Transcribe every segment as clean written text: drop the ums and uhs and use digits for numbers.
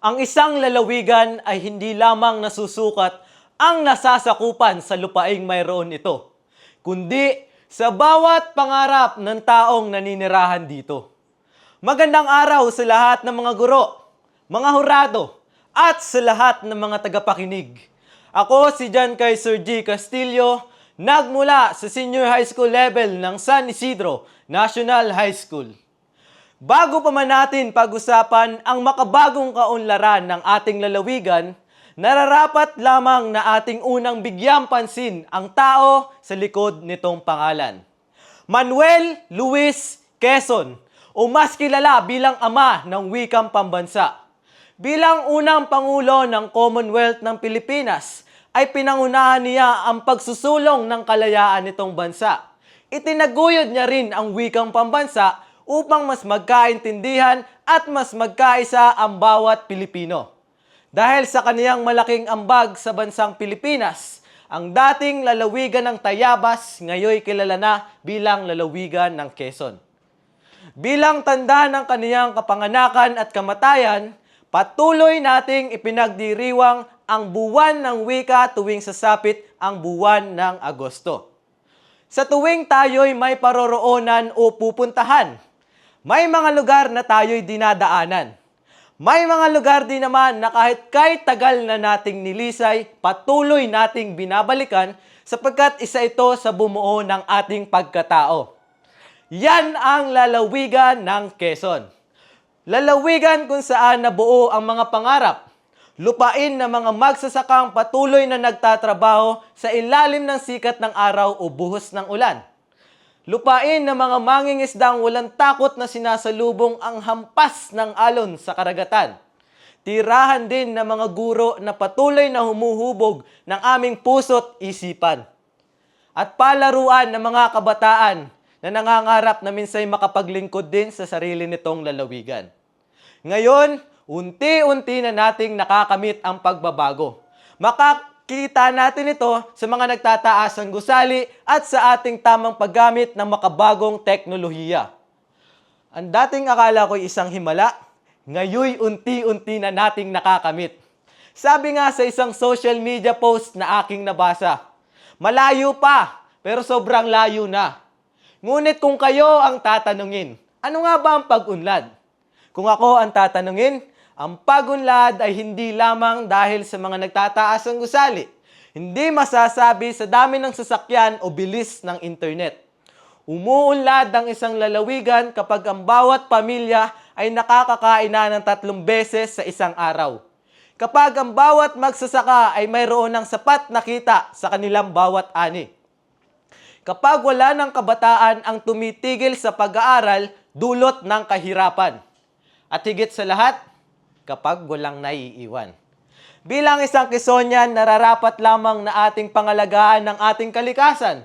Ang isang lalawigan ay hindi lamang nasusukat ang nasasakupan sa lupaing mayroon ito, kundi sa bawat pangarap ng taong naninirahan dito. Magandang araw sa lahat ng mga guro, mga hurado, at sa lahat ng mga tagapakinig. Ako si John Kay Sir G. Castillo, nagmula sa senior high school level ng San Isidro National High School. Bago pa man natin pag-usapan ang makabagong kaunlaran ng ating lalawigan, nararapat lamang na ating unang bigyang pansin ang tao sa likod nitong pangalan. Manuel Luis Quezon, o mas kilala bilang ama ng wikang pambansa. Bilang unang Pangulo ng Commonwealth ng Pilipinas, ay pinangunahan niya ang pagsusulong ng kalayaan nitong bansa. Itinaguyod niya rin ang wikang pambansa upang mas magkaintindihan at mas magkaisa ang bawat Pilipino. Dahil sa kaniyang malaking ambag sa bansang Pilipinas, ang dating lalawigan ng Tayabas ngayoy kilala na bilang lalawigan ng Quezon. Bilang tanda ng kaniyang kapanganakan at kamatayan, patuloy nating ipinagdiriwang ang buwan ng wika tuwing sasapit ang buwan ng Agosto. Sa tuwing tayo'y may paroroonan o pupuntahan, may mga lugar na tayo'y dinadaanan. May mga lugar din naman na kahit tagal na nating nilisay, patuloy nating binabalikan sapagkat isa ito sa bumuo ng ating pagkatao. Yan ang lalawigan ng Quezon. Lalawigan kung saan nabuo ang mga pangarap, lupain ng mga magsasakang patuloy na nagtatrabaho sa ilalim ng sikat ng araw o buhos ng ulan. Lupain ng mga mangingisdang walang takot na sinasalubong ang hampas ng alon sa karagatan. Tirahan din ng mga guro na patuloy na humuhubog ng aming puso't isipan. At palaruan ng mga kabataan na nangangarap na minsay makapaglingkod din sa sarili nitong lalawigan. Ngayon, unti-unti na nating nakakamit ang pagbabago. Makakita natin ito sa mga nagtataas ng gusali at sa ating tamang paggamit ng makabagong teknolohiya. Ang dating akala ko'y isang himala, ngayoy unti-unti na nating nakakamit. Sabi nga sa isang social media post na aking nabasa, malayo pa, pero sobrang layo na. Ngunit kung kayo ang tatanungin, ano nga ba ang pag-unlad? Kung ako ang tatanungin, ang pag-unlad ay hindi lamang dahil sa mga nagtataas ng gusali. Hindi masasabi sa dami ng sasakyan o bilis ng internet. Umuunlad ang isang lalawigan kapag ang bawat pamilya ay nakakakain na ng 3 beses sa isang araw. Kapag ang bawat magsasaka ay mayroon ng sapat na kita sa kanilang bawat ani. Kapag wala ng kabataan ang tumitigil sa pag-aaral, dulot ng kahirapan. At higit sa lahat, kapag walang naiiwan. Bilang isang Quezonian, nararapat lamang na ating pangalagaan ng ating kalikasan,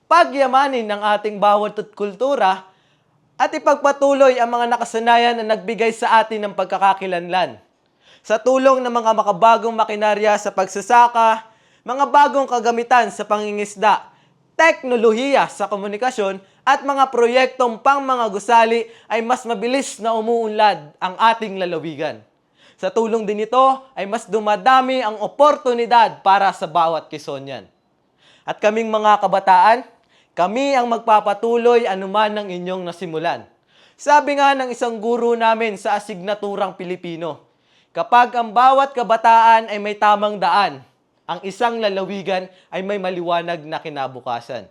pagyamanin ng ating bawat kultura, at ipagpatuloy ang mga nakasanayan na nagbigay sa atin ng pagkakakilanlan. Sa tulong ng mga makabagong makinarya sa pagsasaka, mga bagong kagamitan sa pangingisda, teknolohiya sa komunikasyon at mga proyektong pang mga gusali ay mas mabilis na umuunlad ang ating lalawigan. Sa tulong din ito ay mas dumadami ang oportunidad para sa bawat Quezonian. At kaming mga kabataan, kami ang magpapatuloy anuman ng inyong nasimulan. Sabi nga ng isang guro namin sa asignaturang Pilipino, kapag ang bawat kabataan ay may tamang daan, ang isang lalawigan ay may maliwanag na kinabukasan.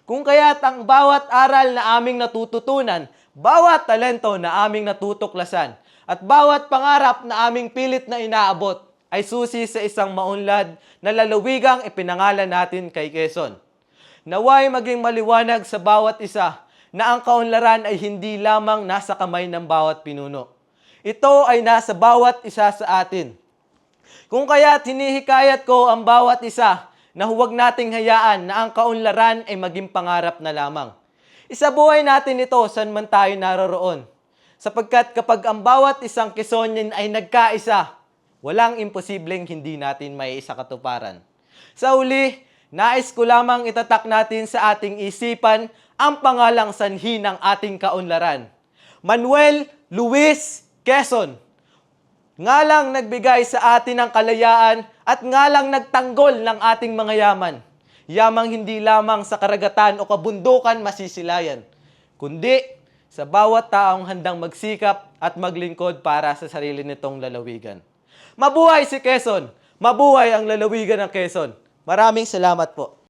Kung kaya't ang bawat aral na aming natututunan, bawat talento na aming natutuklasan, at bawat pangarap na aming pilit na inaabot ay susi sa isang maunlad na lalawigang ipinangalan natin kay Quezon. Naway maging maliwanag sa bawat isa na ang kaunlaran ay hindi lamang nasa kamay ng bawat pinuno. Ito ay nasa bawat isa sa atin. Kung kaya't hinihikayat ko ang bawat isa na huwag nating hayaan na ang kaunlaran ay maging pangarap na lamang. Isabuhay natin ito saan man tayo naroroon. Sapagkat kapag ang bawat isang Quezonian ay nagkaisa, walang imposibleng hindi natin may isakatuparan. Sa uli, nais ko lamang itatak natin sa ating isipan ang pangalang sanhi ng ating kaunlaran. Manuel Luis Quezon, nga lang nagbigay sa atin ng kalayaan at nga lang nagtanggol ng ating mga yaman. Yamang hindi lamang sa karagatan o kabundukan masisilayan, kundi sa bawat taong handang magsikap at maglingkod para sa sarili nitong lalawigan. Mabuhay si Quezon! Mabuhay ang lalawigan ng Quezon! Maraming salamat po.